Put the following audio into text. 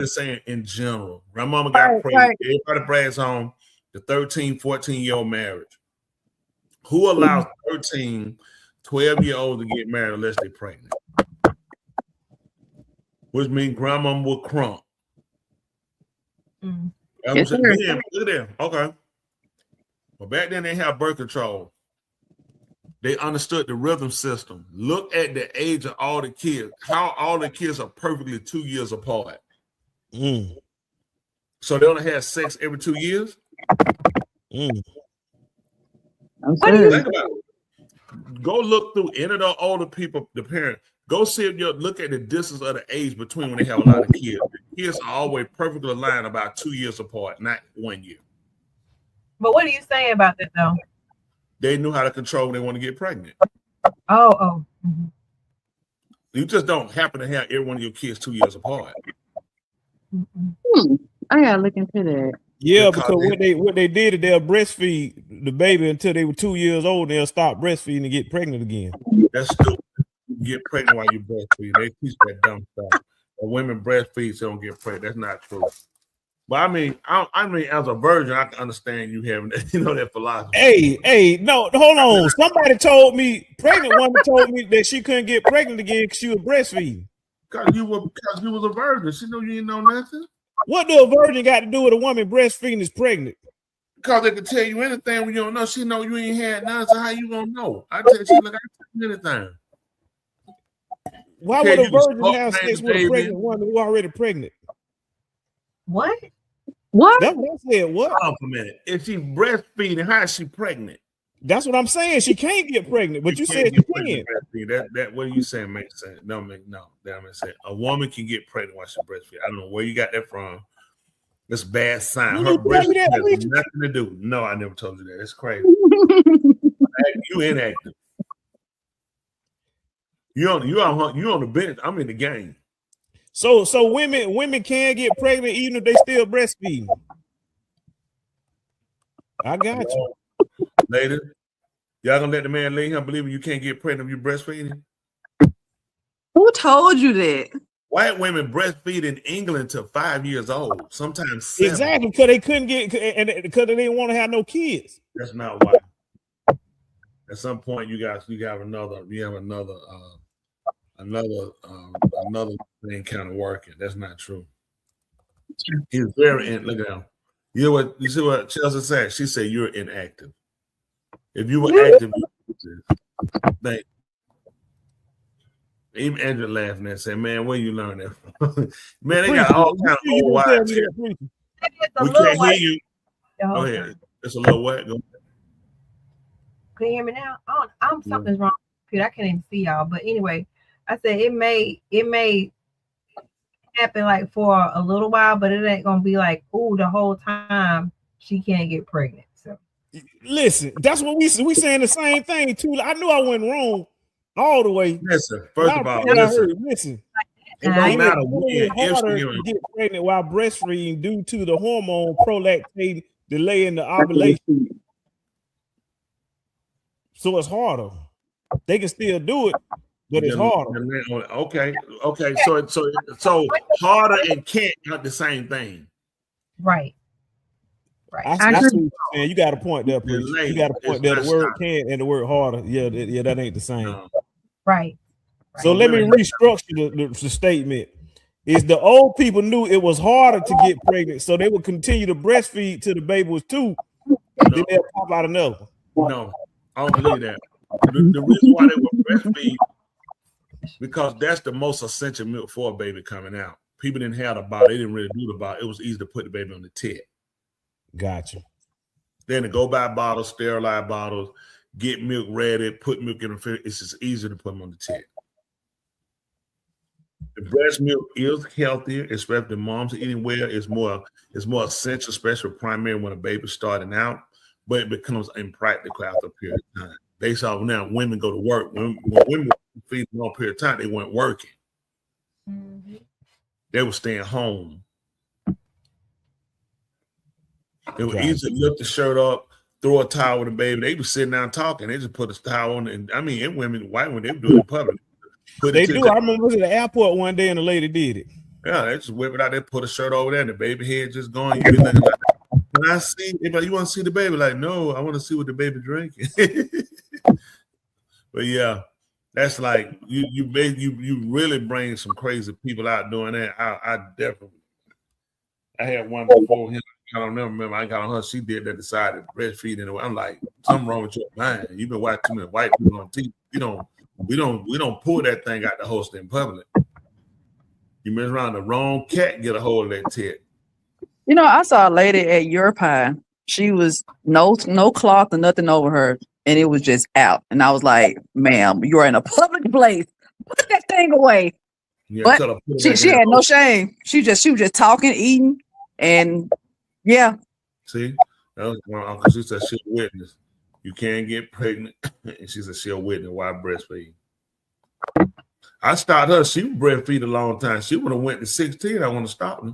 just saying in general. Grandmama got pregnant. Right. Everybody brags on the 13, 14-year-old marriage. Who allows 13, 12-year-olds to get married unless they're pregnant? Which means grandmama will crump. Look at them. Okay. Well, back then they had birth control. They understood the rhythm system. Look at the age of all the kids. How all the kids are perfectly 2 years apart. So they only have sex every 2 years? What do you think about it? Go look through any of the older people, the parents. Go see if you look at the distance of the age between when they have a lot of kids. The kids are always perfectly aligned about 2 years apart, not 1 year. But what are you saying about that, though? They knew how to control when they want to get pregnant. You just don't happen to have every one of your kids 2 years apart. I gotta look into that. Yeah, because what they did is they'll breastfeed the baby until they were 2 years old. They'll stop breastfeeding and get pregnant again. That's stupid. You get pregnant while you breastfeed. They teach that dumb stuff. When women breastfeed, so they don't get pregnant. That's not true. But I mean, as a virgin, I can understand you having that, that philosophy. Hey, no, hold on. Somebody told me, pregnant woman told me that she couldn't get pregnant again because she was breastfeeding. Because you was a virgin. She knew you didn't know nothing. What do a virgin got to do with a woman breastfeeding is pregnant? Because they can tell you anything when you don't know. She know you ain't had none, so how you gonna know? I tell you, look, I tell you anything. Why would a virgin have sex with a pregnant woman who already pregnant? What? That's what I said. What? Hold on for a minute. If she's breastfeeding, how is she pregnant? That's what I'm saying. She can't get pregnant, but you said she can. That what you saying makes sense. No, that makes sense. A woman can get pregnant while she breastfeeds. I don't know where you got that from. That's a bad sign. Her breast has nothing to do. No, I never told you that. It's crazy. You inactive. You on the bench. I'm in the game. So women can get pregnant even if they still breastfeeding. I got you. Ladies, y'all gonna let the man lay him believing you can't get pregnant if you're breastfeeding? Who told you that? White women breastfeed in England till 5 years old, sometimes 7. Exactly, because they couldn't get, and because they didn't want to have no kids. That's not why. At some point, you have another thing kind of working. That's not true. He's very look at him. You see what Chelsea said? She said you're inactive. If you were active, thank. Even Andrew laughing and saying, "Man, where you learn that from?" Man, they got all kind of old wives here. We can't hear you. Go ahead. It's a little wet. Go ahead. Can you hear me now? Something's wrong with the computer. I can't even see y'all. But anyway, I said it may happen like for a little while, but it ain't gonna be like, oh, the whole time she can't get pregnant. So listen, that's what we saying the same thing too. I knew I went wrong all the way. Listen, first of all, listen. It don't matter harder to get pregnant while breastfeeding due to the hormone prolactin delay in the ovulation. So it's harder. They can still do it, but it's harder. Okay. So harder and can't not the same thing. Right. That's what you're saying. You got a point there, please. You got a point there. The word can and the word harder. Yeah, that ain't the same. No. Right. So let me restructure the statement. Is the old people knew it was harder to get pregnant, so they would continue to breastfeed till the baby was 2, then they'll pop out another. No, I don't believe that. The reason why they would breastfeed, because that's the most essential milk for a baby coming out. People didn't have the bottle. They didn't really do the bottle. It was easy to put the baby on the tit. Gotcha. Then to go buy bottles, sterilize bottles, get milk ready, put milk in the fridge. It's just easier to put them on the tit. The breast milk is healthier, especially if moms are eating well. It's more essential, especially primary when a baby's starting out. But it becomes impractical after a period of time. They saw now women go to work. When women feed a long period of time, they weren't working. Mm-hmm. They were staying home. It was easy to lift the shirt up, throw a towel with the baby. They were sitting down talking. They just put a towel on. And I mean, white women, they would do it in public. They do. I remember I was at the airport one day and the lady did it. Yeah, they just whip it out there, put a shirt over there, and the baby head just going. You be looking like, when I see, like, you want to see the baby? Like, no, I want to see what the baby drinking. But yeah, that's like you really bring some crazy people out doing that. I definitely. I had one before him. I don't remember. I got on her. She did that. Decided breastfeeding. I'm like, something wrong with your mind. You've been watching too many white people on TV. We don't pull that thing out the host in public. You mess around, the wrong cat get a hold of that tit. You know, I saw a lady at your pie. She was no cloth or nothing over her, and it was just out. And I was like, "Ma'am, you're in a public place. Put that thing away." Yeah, but she had no shame. She was just talking, eating, and yeah. See, that was one uncle. She said she'll witness. You can't get pregnant, and she said she'll witness while breastfeeding. I stopped her. She breastfeed a long time. She would have went to 16. I want to stop her.